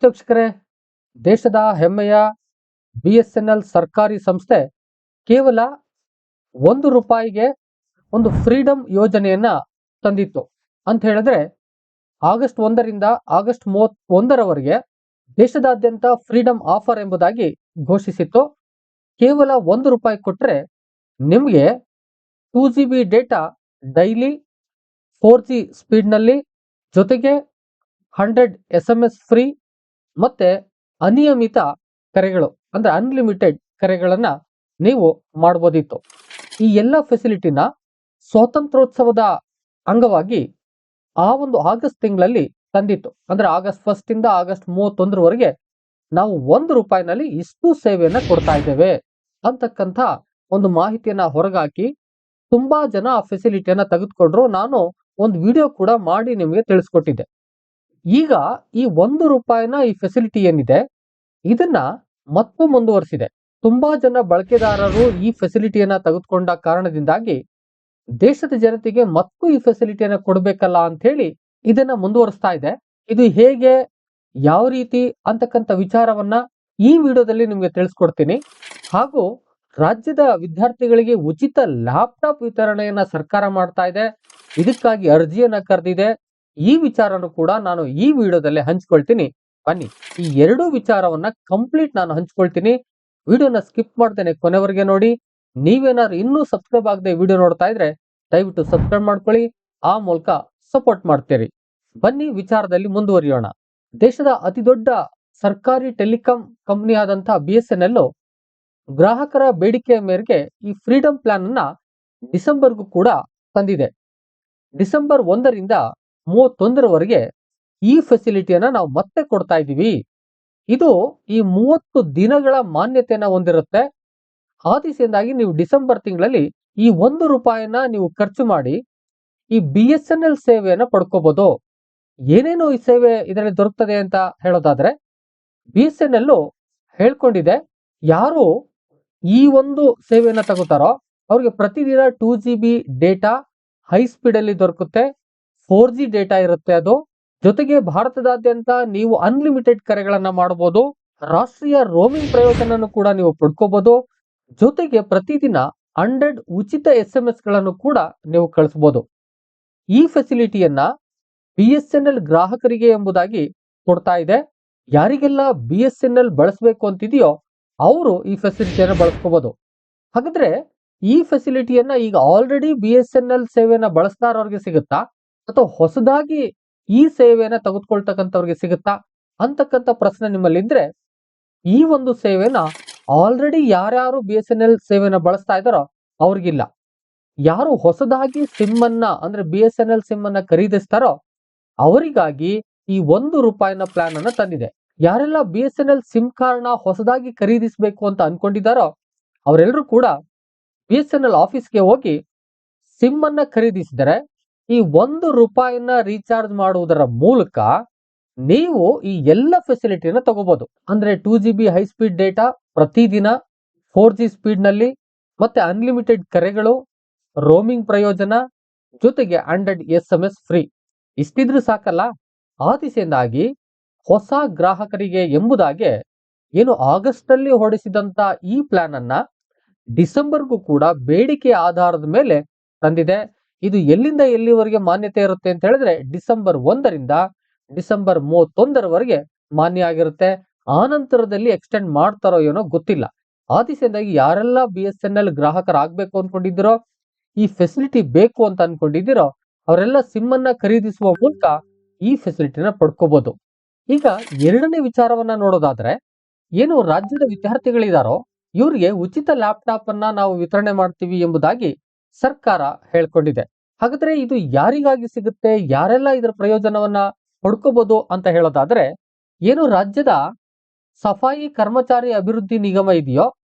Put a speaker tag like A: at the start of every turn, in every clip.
A: ವೀಕ್ಷಕರೇ, ದೇಶದ ಹೆಮ್ಮೆಯ BSNL ಸರ್ಕಾರಿ ಸಂಸ್ಥೆ ಕೇವಲ ₹1 ಒಂದು ಫ್ರೀಡಮ್ ಯೋಜನೆಯನ್ನ ತಂದಿತ್ತು ಅಂತ ಹೇಳಿದ್ರೆ, ಆಗಸ್ಟ್ 1ರಿಂದ ಆಗಸ್ಟ್ 31ರವರೆಗೆ ದೇಶದಾದ್ಯಂತ ಫ್ರೀಡಮ್ ಆಫರ್ ಎಂಬುದಾಗಿ ಘೋಷಿಸಿತ್ತು. ಕೇವಲ ₹1 ಕೊಟ್ಟರೆ ನಿಮಗೆ 2GB ಡೇಟಾ ಡೈಲಿ 4G ಸ್ಪೀಡ್ನಲ್ಲಿ, ಜೊತೆಗೆ 100 SMS ಫ್ರೀ ಮತ್ತೆ ಅನಿಯಮಿತ ಕರೆಗಳು ಅಂದ್ರೆ ಅನ್ಲಿಮಿಟೆಡ್ ಕರೆಗಳನ್ನ ನೀವು ಮಾಡಬಹುದಿತ್ತು. ಈ ಎಲ್ಲ ಫೆಸಿಲಿಟಿನ ಸ್ವಾತಂತ್ರ್ಯೋತ್ಸವದ ಅಂಗವಾಗಿ ಆ ಒಂದು ಆಗಸ್ಟ್ ತಿಂಗಳಲ್ಲಿ ತಂದಿತ್ತು. ಅಂದ್ರೆ ಆಗಸ್ಟ್ 1 ಇಂದ ಆಗಸ್ಟ್ 31ರವರೆಗೆ ನಾವು ₹1ನಲ್ಲಿ ಇಷ್ಟು ಸೇವೆಯನ್ನ ಕೊಡ್ತಾ ಇದ್ದೇವೆ ಅಂತಕ್ಕಂಥ ಒಂದು ಮಾಹಿತಿಯನ್ನ ಹೊರಗಾಕಿ ತುಂಬಾ ಜನ ಆ ಫೆಸಿಲಿಟಿಯನ್ನ ತೆಗೆದುಕೊಂಡ್ರು. ನಾನು ಒಂದು ವಿಡಿಯೋ ಕೂಡ ಮಾಡಿ ನಿಮಗೆ ತಿಳಿಸ್ಕೊಟ್ಟಿದ್ದೆ. ಈಗ ಈ ₹1ನ ಈ ಫೆಸಿಲಿಟಿ ಏನಿದೆ ಇದನ್ನ ಮತ್ತು ಮುಂದುವರಿಸಿದೆ. ತುಂಬಾ ಜನ ಬಳಕೆದಾರರು ಈ ಫೆಸಿಲಿಟಿಯನ್ನ ತೆಗೆದುಕೊಂಡ ಕಾರಣದಿಂದಾಗಿ ದೇಶದ ಜನತೆಗೆ ಮತ್ತು ಈ ಫೆಸಿಲಿಟಿಯನ್ನ ಕೊಡಬೇಕಲ್ಲ ಅಂತ ಹೇಳಿ ಇದನ್ನ ಮುಂದುವರಿಸ್ತಾ ಇದೆ. ಇದು ಹೇಗೆ, ಯಾವ ರೀತಿ ಅಂತಕ್ಕಂಥ ವಿಚಾರವನ್ನ ಈ ವಿಡಿಯೋದಲ್ಲಿ ನಿಮಗೆ ತಿಳಿಸ್ಕೊಡ್ತೀನಿ. ಹಾಗೂ ರಾಜ್ಯದ ವಿದ್ಯಾರ್ಥಿಗಳಿಗೆ ಉಚಿತ ಲ್ಯಾಪ್ಟಾಪ್ ವಿತರಣೆಯನ್ನ ಸರ್ಕಾರ ಮಾಡ್ತಾ ಇದೆ. ಇದಕ್ಕಾಗಿ ಅರ್ಜಿಯನ್ನ ಕರೆದಿದೆ. ಈ ವಿಚಾರನು ಕೂಡ ನಾನು ಈ ವಿಡಿಯೋದಲ್ಲಿ ಹಂಚ್ಕೊಳ್ತೀನಿ. ಬನ್ನಿ, ಈ ಎರಡೂ ವಿಚಾರವನ್ನ ಕಂಪ್ಲೀಟ್ ನಾನು ಹಂಚ್ಕೊಳ್ತೀನಿ. ವಿಡಿಯೋನ ಸ್ಕಿಪ್ ಮಾಡ್ತೇನೆ, ಕೊನೆವರೆಗೆ ನೋಡಿ. ನೀವೇನಾದ್ರು ಇನ್ನೂ ಸಬ್ಸ್ಕ್ರೈಬ್ ಆಗದೆ ವಿಡಿಯೋ ನೋಡ್ತಾ ಇದ್ರೆ ದಯವಿಟ್ಟು ಸಬ್ಸ್ಕ್ರೈಬ್ ಮಾಡ್ಕೊಳ್ಳಿ, ಆ ಮೂಲಕ ಸಪೋರ್ಟ್ ಮಾಡ್ತೀರಿ. ಬನ್ನಿ ವಿಚಾರದಲ್ಲಿ ಮುಂದುವರಿಯೋಣ. ದೇಶದ ಅತಿ ದೊಡ್ಡ ಸರ್ಕಾರಿ ಟೆಲಿಕಾಂ ಕಂಪನಿ ಆದಂತ BSNL ಗ್ರಾಹಕರ ಬೇಡಿಕೆಯ ಮೇರೆಗೆ ಈ ಫ್ರೀಡಮ್ ಪ್ಲಾನ್ ಅನ್ನ ಡಿಸೆಂಬರ್ಗೂ ಕೂಡ ತಂದಿದೆ. ಡಿಸೆಂಬರ್ 1ರಿಂದ 31ರವರೆಗೆ ಈ ಫೆಸಿಲಿಟಿಯನ್ನ ನಾವು ಮತ್ತೆ ಕೊಡ್ತಾ ಇದ್ದೀವಿ. ಇದು ಈ 30 ದಿನಗಳ ಮಾನ್ಯತೆಯನ್ನ ಹೊಂದಿರುತ್ತೆ. ಆ ದಿಸೆಯಿಂದಾಗಿ ನೀವು ಡಿಸೆಂಬರ್ ತಿಂಗಳಲ್ಲಿ ಈ ₹1ನ ನೀವು ಖರ್ಚು ಮಾಡಿ ಈ BSNL ಸೇವೆಯನ್ನ ಪಡ್ಕೋಬಹುದು. ಏನೇನು ಈ ಸೇವೆ ಇದರಲ್ಲಿ ದೊರಕ್ತದೆ ಅಂತ ಹೇಳೋದಾದ್ರೆ, BSNL ಹೇಳ್ಕೊಂಡಿದೆ, ಯಾರು ಈ ಒಂದು ಸೇವೆಯನ್ನ ತಗೋತಾರೋ ಅವ್ರಿಗೆ ಪ್ರತಿದಿನ 2GB ಡೇಟಾ ಹೈ ಸ್ಪೀಡ್ ಅಲ್ಲಿ ದೊರಕುತ್ತೆ. 4G ಡೇಟಾ ಇರುತ್ತೆ. ಅದು ಜೊತೆಗೆ ಭಾರತದಾದ್ಯಂತ ನೀವು ಅನ್ಲಿಮಿಟೆಡ್ ಕರೆಗಳನ್ನ ಮಾಡಬಹುದು. ರಾಷ್ಟ್ರೀಯ ರೋಮಿಂಗ್ ಪ್ರಯೋಜನ ಕೂಡ ನೀವು ಪಡ್ಕೋಬಹುದು. ಜೊತೆಗೆ ಪ್ರತಿದಿನ 100 ಉಚಿತ SMS ಗಳನ್ನು ಕೂಡ ನೀವು ಕಳಿಸಬಹುದು. ಈ ಫೆಸಿಲಿಟಿಯನ್ನ BSNL ಗ್ರಾಹಕರಿಗೆ ಎಂಬುದಾಗಿ ಕೊಡ್ತಾ ಇದೆ. ಯಾರಿಗೆಲ್ಲ BSNL ಬಳಸಬೇಕು ಅಂತಿದೆಯೋ ಅವರು ಈ ಫೆಸಿಲಿಟಿಯನ್ನ ಬಳಸ್ಕೋಬಹುದು. ಹಾಗಾದ್ರೆ ಈ ಫೆಸಿಲಿಟಿಯನ್ನ ಈಗ ಆಲ್ರೆಡಿ BSNL ಸೇವೆಯನ್ನ ಬಳಸ್ತಾ ಇರೋರಿಗೆ ಸಿಗುತ್ತಾ, ಅಥವಾ ಹೊಸದಾಗಿ ಈ ಸೇವೆಯನ್ನ ತೆಗೆದುಕೊಳ್ತಕ್ಕಂಥವ್ರಿಗೆ ಸಿಗುತ್ತಾ ಅಂತಕ್ಕಂಥ ಪ್ರಶ್ನೆ ನಿಮ್ಮಲ್ಲಿ ಇದ್ರೆ, ಈ ಒಂದು ಸೇವೆನ ಆಲ್ರೆಡಿ ಯಾರ್ಯಾರು BSNL ಸೇವೆನ ಬಳಸ್ತಾ ಇದ್ದಾರೋ ಅವ್ರಿಗಿಲ್ಲ. ಯಾರು ಹೊಸದಾಗಿ ಸಿಮ್ ಅನ್ನ ಅಂದ್ರೆ BSNL ಸಿಮ್ ಅನ್ನ ಖರೀದಿಸ್ತಾರೋ ಅವರಿಗಾಗಿ ಈ ₹1ನ ಪ್ಲಾನ್ ಅನ್ನ ತಂದಿದೆ. ಯಾರೆಲ್ಲ BSNL ಸಿಮ್ ಕಾರ್ಡ್ ನ ಹೊಸದಾಗಿ ಖರೀದಿಸಬೇಕು ಅಂತ ಅನ್ಕೊಂಡಿದ್ದಾರೋ ಅವರೆಲ್ಲರೂ ಕೂಡ BSNL ಆಫೀಸ್ಗೆ ಹೋಗಿ ಸಿಮ್ ಅನ್ನ ಖರೀದಿಸಿದರೆ ಈ ₹1ನ ರೀಚಾರ್ಜ್ ಮಾಡುವುದರ ಮೂಲಕ ನೀವು ಈ ಎಲ್ಲ ಫೆಸಿಲಿಟಿಯನ್ನ ತಗೋಬಹುದು. ಅಂದ್ರೆ 2GB ಹೈ ಸ್ಪೀಡ್ ಡೇಟಾ ಪ್ರತಿದಿನ, 4G ಸ್ಪೀಡ್ ನಲ್ಲಿ, ಮತ್ತೆ ಅನ್ಲಿಮಿಟೆಡ್ ಕರೆಗಳು, ರೋಮಿಂಗ್ ಪ್ರಯೋಜನ, ಜೊತೆಗೆ 100 SMS ಫ್ರೀ. ಇಷ್ಟಿದ್ರೂ ಸಾಕಲ್ಲ. ಆ ದಿಸೆಯಿಂದಾಗಿ ಹೊಸ ಗ್ರಾಹಕರಿಗೆ ಎಂಬುದಾಗೆ ಏನು ಆಗಸ್ಟ್ ಅಲ್ಲಿ ಹೊರಡಿಸಿದಂತ ಈ ಪ್ಲಾನ್ ಅನ್ನ ಡಿಸೆಂಬರ್ಗೂ ಕೂಡ ಬೇಡಿಕೆಯ ಆಧಾರದ ಮೇಲೆ ತಂದಿದೆ. ಇದು ಎಲ್ಲಿಂದ ಎಲ್ಲಿವರೆಗೆ ಮಾನ್ಯತೆ ಇರುತ್ತೆ ಅಂತ ಹೇಳಿದ್ರೆ, ಡಿಸೆಂಬರ್ 1ರಿಂದ ಡಿಸೆಂಬರ್ 31ರವರೆಗೆ ಮಾನ್ಯ ಆಗಿರುತ್ತೆ. ಆ ನಂತರದಲ್ಲಿ ಎಕ್ಸ್ಟೆಂಡ್ ಮಾಡ್ತಾರೋ ಏನೋ ಗೊತ್ತಿಲ್ಲ. ಆ ದಿಸೆಯಿಂದಾಗಿ ಯಾರೆಲ್ಲ BSNL ಗ್ರಾಹಕರಾಗಬೇಕು ಅನ್ಕೊಂಡಿದ್ದೀರೋ, ಈ ಫೆಸಿಲಿಟಿ ಬೇಕು ಅಂತ ಅನ್ಕೊಂಡಿದ್ದೀರೋ ಅವರೆಲ್ಲ ಸಿಮ್ ಅನ್ನ ಖರೀದಿಸುವ ಮೂಲಕ ಈ ಫೆಸಿಲಿಟಿನ ಪಡ್ಕೋಬಹುದು. ಈಗ ಎರಡನೇ ವಿಚಾರವನ್ನ ನೋಡೋದಾದ್ರೆ, ಏನು ರಾಜ್ಯದ ವಿದ್ಯಾರ್ಥಿಗಳಿದಾರೋ ಇವರಿಗೆ ಉಚಿತ ಲ್ಯಾಪ್ಟಾಪ್ ಅನ್ನ ನಾವು ವಿತರಣೆ ಮಾಡ್ತೀವಿ ಎಂಬುದಾಗಿ ಸರ್ಕಾರ ಹೇಳ್ಕೊಂಡಿದೆ. ಹಾಗಾದ್ರೆ ಇದು ಯಾರಿಗಾಗಿ ಸಿಗುತ್ತೆ, ಯಾರೆಲ್ಲ ಇದರ ಪ್ರಯೋಜನವನ್ನ ಪಡ್ಕೋಬಹುದು ಅಂತ ಹೇಳೋದಾದ್ರೆ, ಏನು ರಾಜ್ಯದ ಸಫಾಯಿ ಕರ್ಮಚಾರಿ ಅಭಿವೃದ್ಧಿ ನಿಗಮ ಇದೆಯೋ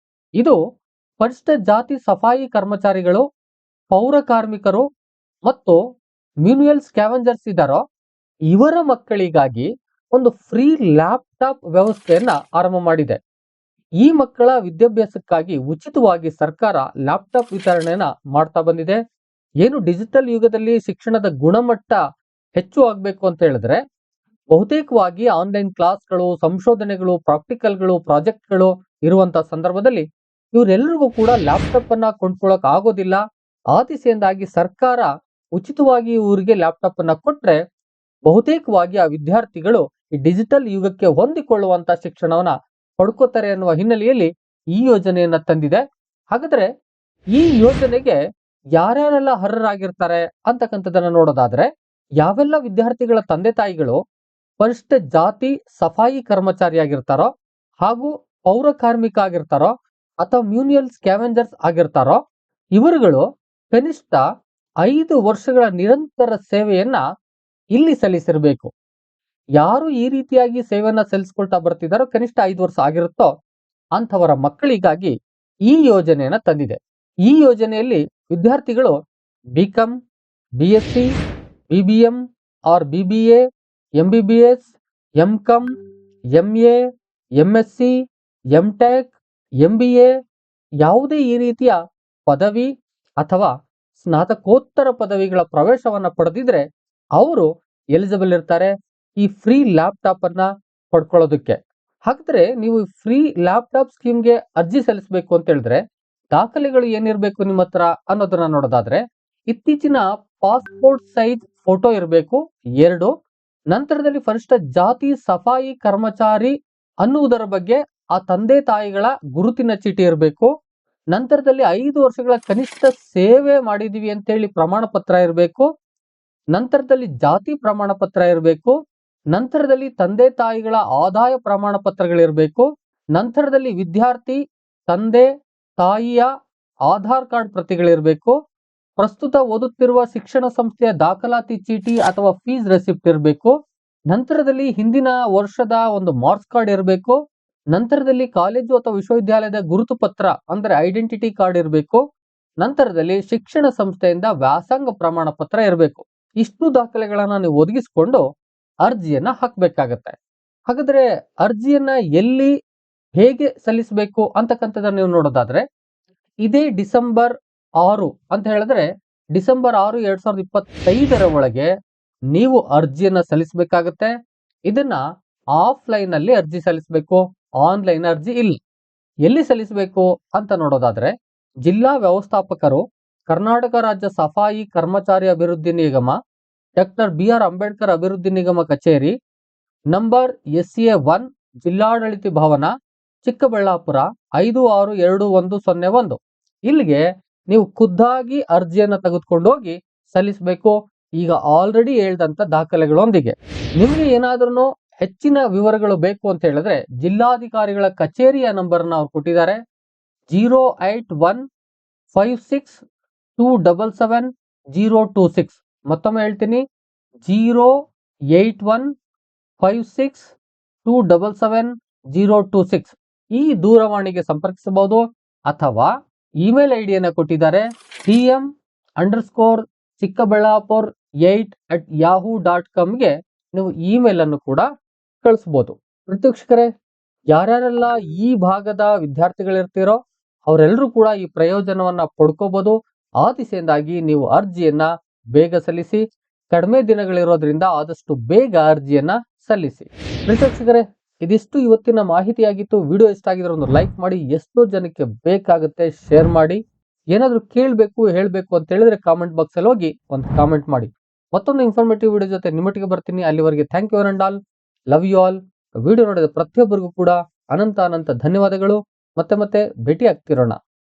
A: ಇದು ಪರಿಶಿಷ್ಟ ಜಾತಿ ಸಫಾಯಿ ಕರ್ಮಚಾರಿಗಳು, ಪೌರ ಕಾರ್ಮಿಕರು ಮತ್ತು ಮ್ಯೂನಿಯಲ್ ಸ್ಕ್ಯಾವೆಂಜರ್ಸ್ ಇದ್ದಾರೋ ಇವರ ಮಕ್ಕಳಿಗಾಗಿ ಒಂದು ಫ್ರೀ ಲ್ಯಾಪ್ಟಾಪ್ ವ್ಯವಸ್ಥೆಯನ್ನ ಆರಂಭ ಮಾಡಿದೆ. ಈ ಮಕ್ಕಳ ವಿದ್ಯಾಭ್ಯಾಸಕ್ಕಾಗಿ ಉಚಿತವಾಗಿ ಸರ್ಕಾರ ಲ್ಯಾಪ್ಟಾಪ್ ವಿತರಣೆಯನ್ನ ಮಾಡ್ತಾ ಬಂದಿದೆ. ಏನು ಡಿಜಿಟಲ್ ಯುಗದಲ್ಲಿ ಶಿಕ್ಷಣದ ಗುಣಮಟ್ಟ ಹೆಚ್ಚು ಆಗ್ಬೇಕು ಅಂತ ಹೇಳಿದ್ರೆ ಬಹುತೇಕವಾಗಿ ಆನ್ಲೈನ್ ಕ್ಲಾಸ್ಗಳು, ಸಂಶೋಧನೆಗಳು, ಪ್ರಾಕ್ಟಿಕಲ್ಗಳು, ಪ್ರಾಜೆಕ್ಟ್ಗಳು ಇರುವಂತಹ ಸಂದರ್ಭದಲ್ಲಿ ಇವರೆಲ್ಲರಿಗೂ ಕೂಡ ಲ್ಯಾಪ್ಟಾಪ್ ಅನ್ನ ಕೊಂಡ್ಕೊಳ್ಳಕ್ ಆಗೋದಿಲ್ಲ. ಆ ದಿಸೆಯಿಂದಾಗಿ ಸರ್ಕಾರ ಉಚಿತವಾಗಿ ಇವರಿಗೆ ಲ್ಯಾಪ್ಟಾಪ್ ಅನ್ನ ಕೊಟ್ರೆ ಬಹುತೇಕವಾಗಿ ಆ ವಿದ್ಯಾರ್ಥಿಗಳು ಈ ಡಿಜಿಟಲ್ ಯುಗಕ್ಕೆ ಹೊಂದಿಕೊಳ್ಳುವಂತ ಶಿಕ್ಷಣವನ್ನ ಪಡ್ಕೋತಾರೆ ಅನ್ನುವ ಹಿನ್ನೆಲೆಯಲ್ಲಿ ಈ ಯೋಜನೆಯನ್ನ ತಂದಿದೆ. ಹಾಗಾದ್ರೆ ಈ ಯೋಜನೆಗೆ ಯಾರ್ಯಾರೆಲ್ಲ ಅರ್ಹರಾಗಿರ್ತಾರೆ ಅಂತಕ್ಕಂಥದ್ದನ್ನ ನೋಡೋದಾದ್ರೆ, ಯಾವೆಲ್ಲ ವಿದ್ಯಾರ್ಥಿಗಳ ತಂದೆ ತಾಯಿಗಳು ಪರಿಶಿಷ್ಟ ಜಾತಿ ಸಫಾಯಿ ಕರ್ಮಚಾರಿ ಆಗಿರ್ತಾರೋ ಹಾಗೂ ಪೌರ ಕಾರ್ಮಿಕ ಆಗಿರ್ತಾರೋ ಅಥವಾ ಮ್ಯೂನಿಯಲ್ ಸ್ಕ್ಯಾವೆಂಜರ್ಸ್ ಆಗಿರ್ತಾರೋ ಇವರುಗಳು ಕನಿಷ್ಠ 5 ವರ್ಷಗಳ ನಿರಂತರ ಸೇವೆಯನ್ನ ಇಲ್ಲಿ ಸಲ್ಲಿಸಿರಬೇಕು. ಯಾರು ಈ ರೀತಿಯಾಗಿ ಸೇವೆಯನ್ನ ಸಲ್ಲಿಸ್ಕೊಳ್ತಾ ಬರ್ತಿದಾರೋ ಕನಿಷ್ಠ 5 ವರ್ಷ ಆಗಿರುತ್ತೋ ಅಂಥವರ ಮಕ್ಕಳಿಗಾಗಿ ಈ ಯೋಜನೆಯನ್ನ ತಂದಿದೆ. ಈ ಯೋಜನೆಯಲ್ಲಿ ವಿದ್ಯಾರ್ಥಿಗಳು BCom, BSc, BBM or BBA, MBBS, MCom, MA, MSc, MTech, MBA ಯಾವುದೇ ಈ ರೀತಿಯ ಪದವಿ ಅಥವಾ ಸ್ನಾತಕೋತ್ತರ ಪದವಿಗಳ ಪ್ರವೇಶವನ್ನ ಪಡೆದಿದ್ರೆ ಅವರು ಎಲಿಜಿಬಲ್ ಇರ್ತಾರೆ ಈ ಫ್ರೀ ಲ್ಯಾಪ್ಟಾಪ್ ಅನ್ನ ಪಡ್ಕೊಳ್ಳೋದಕ್ಕೆ. ಹಾಗಾದ್ರೆ ನೀವು ಫ್ರೀ ಲ್ಯಾಪ್ಟಾಪ್ ಸ್ಕೀಮ್ಗೆ ಅರ್ಜಿ ಸಲ್ಲಿಸಬೇಕು ಅಂತ ಹೇಳಿದ್ರೆ ದಾಖಲೆಗಳು ಏನಿರ್ಬೇಕು ನಿಮ್ಮ ಹತ್ರ ಅನ್ನೋದನ್ನ ನೋಡೋದಾದ್ರೆ, ಇತ್ತೀಚಿನ ಪಾಸ್ಪೋರ್ಟ್ ಸೈಜ್ ಫೋಟೋ ಇರಬೇಕು 2. ನಂತರದಲ್ಲಿ ಪರಿಶಿಷ್ಟ ಜಾತಿ ಸಫಾಯಿ ಕರ್ಮಚಾರಿ ಅನ್ನುವುದರ ಬಗ್ಗೆ ಆ ತಂದೆ ತಾಯಿಗಳ ಗುರುತಿನ ಚೀಟಿ ಇರಬೇಕು. ನಂತರದಲ್ಲಿ 5 ವರ್ಷಗಳ ಕನಿಷ್ಠ ಸೇವೆ ಮಾಡಿದೀವಿ ಅಂತೇಳಿ ಪ್ರಮಾಣ ಪತ್ರ ಇರಬೇಕು. ನಂತರದಲ್ಲಿ ಜಾತಿ ಪ್ರಮಾಣ ಪತ್ರ ಇರಬೇಕು. ನಂತರದಲ್ಲಿ ತಂದೆ ತಾಯಿಗಳ ಆದಾಯ ಪ್ರಮಾಣ ಪತ್ರಗಳಿರಬೇಕು. ನಂತರದಲ್ಲಿ ವಿದ್ಯಾರ್ಥಿ ತಂದೆ ತಾಯಿಯ ಆಧಾರ್ ಕಾರ್ಡ್ ಪ್ರತಿಗಳಿರಬೇಕು. ಪ್ರಸ್ತುತ ಓದುತ್ತಿರುವ ಶಿಕ್ಷಣ ಸಂಸ್ಥೆಯ ದಾಖಲಾತಿ ಚೀಟಿ ಅಥವಾ ಫೀಸ್ ರೆಸಿಪ್ಟ್ ಇರಬೇಕು. ನಂತರದಲ್ಲಿ ಹಿಂದಿನ ವರ್ಷದ ಒಂದು ಮಾರ್ಕ್ಸ್ ಕಾರ್ಡ್ ಇರಬೇಕು. ನಂತರದಲ್ಲಿ ಕಾಲೇಜು ಅಥವಾ ವಿಶ್ವವಿದ್ಯಾಲಯದ ಗುರುತು ಪತ್ರ ಅಂದ್ರೆ ಐಡೆಂಟಿಟಿ ಕಾರ್ಡ್ ಇರಬೇಕು. ನಂತರದಲ್ಲಿ ಶಿಕ್ಷಣ ಸಂಸ್ಥೆಯಿಂದ ವ್ಯಾಸಂಗ ಪ್ರಮಾಣ ಪತ್ರ ಇರಬೇಕು. ಇಷ್ಟು ದಾಖಲೆಗಳನ್ನ ನೀವು ಒದಗಿಸಿಕೊಂಡು ಅರ್ಜಿಯನ್ನ ಹಾಕಬೇಕಾಗತ್ತೆ. ಹಾಗಾದ್ರೆ ಅರ್ಜಿಯನ್ನ ಎಲ್ಲಿ ಹೇಗೆ ಸಲ್ಲಿಸಬೇಕು ಅಂತಕ್ಕಂಥದ್ದನ್ನ ನೀವು ನೋಡೋದಾದ್ರೆ, ಇದೇ ಡಿಸೆಂಬರ್ 6 ಅಂತ ಹೇಳಿದ್ರೆ ಡಿಸೆಂಬರ್ 6, 2025 ಒಳಗೆ ನೀವು ಅರ್ಜಿಯನ್ನ ಸಲ್ಲಿಸಬೇಕಾಗತ್ತೆ. ಇದನ್ನ ಆಫ್ಲೈನ್ ಅಲ್ಲಿ ಅರ್ಜಿ ಸಲ್ಲಿಸಬೇಕು, ಆನ್ಲೈನ್ ಅರ್ಜಿ ಇಲ್ಲ. ಎಲ್ಲಿ ಸಲ್ಲಿಸಬೇಕು ಅಂತ ನೋಡೋದಾದ್ರೆ, ಜಿಲ್ಲಾ ವ್ಯವಸ್ಥಾಪಕರು, ಕರ್ನಾಟಕ ರಾಜ್ಯ ಸಫಾಯಿ ಕರ್ಮಚಾರಿ ಅಭಿವೃದ್ಧಿ ನಿಗಮ, ಡಾಕ್ಟರ್ ಬಿ.ಆರ್. ಅಂಬೇಡ್ಕರ್ ಅಭಿವೃದ್ಧಿ ನಿಗಮ ಕಚೇರಿ, ನಂಬರ್ SA1, ಜಿಲ್ಲಾಡಳಿತ ಭವನ, ಚಿಕ್ಕಬಳ್ಳಾಪುರ 562101. ಇಲ್ಲಿಗೆ ನೀವು ಖುದ್ದಾಗಿ ಅರ್ಜಿಯನ್ನ ತೆಗೆದುಕೊಂಡು ಹೋಗಿ ಸಲ್ಲಿಸಬೇಕು. ಈಗ ಆಲ್ರೆಡಿ ಹೇಳ್ದಂತ ದಾಖಲೆಗಳೊಂದಿಗೆ ನಿಮಗೆ ಏನಾದ್ರೂ ಹೆಚ್ಚಿನ ವಿವರಗಳು ಬೇಕು ಅಂತ ಹೇಳಿದ್ರೆ ಜಿಲ್ಲಾಧಿಕಾರಿಗಳ ಕಚೇರಿಯ ನಂಬರ್ನ ಅವ್ರು ಕೊಟ್ಟಿದ್ದಾರೆ 08156277026. ಮತ್ತೊಮ್ಮೆ ಹೇಳ್ತೀನಿ 08156277026. ಈ ದೂರವಾಣಿಗೆ ಸಂಪರ್ಕಿಸಬಹುದು ಅಥವಾ ಇಮೇಲ್ ಐಡಿಯನ್ನು ಕೊಟ್ಟಿದ್ದಾರೆ tm_ಚಿಕ್ಕಬಳ್ಳಾಪುರ್8@yahoo.com ನೀವು ಇಮೇಲ್ ಅನ್ನು ಕೂಡ ಕಳಿಸಬಹುದು. ವೀಕ್ಷಕರೇ, ಯಾರ್ಯಾರೆಲ್ಲ ಈ ಭಾಗದ ವಿದ್ಯಾರ್ಥಿಗಳಿರ್ತೀರೋ ಅವರೆಲ್ಲರೂ ಕೂಡ ಈ ಪ್ರಯೋಜನವನ್ನ ಪಡ್ಕೋಬಹುದು. ಆ ದಿಸೆಯಿಂದಾಗಿ ನೀವು ಅರ್ಜಿಯನ್ನ ಬೇಗ ಸಲ್ಲಿಸಿ. ಕಡಿಮೆ ದಿನಗಳಿರೋದ್ರಿಂದ ಆದಷ್ಟು ಬೇಗ ಅರ್ಜಿಯನ್ನ ಸಲ್ಲಿಸಿ. ವೀಕ್ಷಕರೇ, ಇದಿಷ್ಟು ಇವತ್ತಿನ ಮಾಹಿತಿಯಾಗಿತ್ತು. ವಿಡಿಯೋ ಇಷ್ಟ ಆಗಿದ್ರೆ ಒಂದು ಲೈಕ್ ಮಾಡಿ, ಎಷ್ಟೋ ಜನಕ್ಕೆ ಬೇಕಾಗುತ್ತೆ ಶೇರ್ ಮಾಡಿ. ಏನಾದ್ರೂ ಕೇಳಬೇಕು ಹೇಳಬೇಕು ಅಂತ ಹೇಳಿದ್ರೆ ಕಾಮೆಂಟ್ ಬಾಕ್ಸ್ ಅಲ್ಲಿ ಹೋಗಿ ಒಂದು ಕಾಮೆಂಟ್ ಮಾಡಿ. ಮತ್ತೊಂದು ಇನ್ಫಾರ್ಮೇಟಿವ್ ವಿಡಿಯೋ ಜೊತೆ ನಿಮ್ಮೊಟ್ಟಿಗೆ ಬರ್ತೀನಿ. ಅಲ್ಲಿವರೆಗೆ thank you and all, love you all. Video ನೋಡಿದ ಪ್ರತಿಯೊಬ್ಬರಿಗೂ ಕೂಡ ಅನಂತ ಧನ್ಯವಾದಗಳು. ಮತ್ತೆ ಭೇಟಿ ಆಗ್ತಿರೋಣ.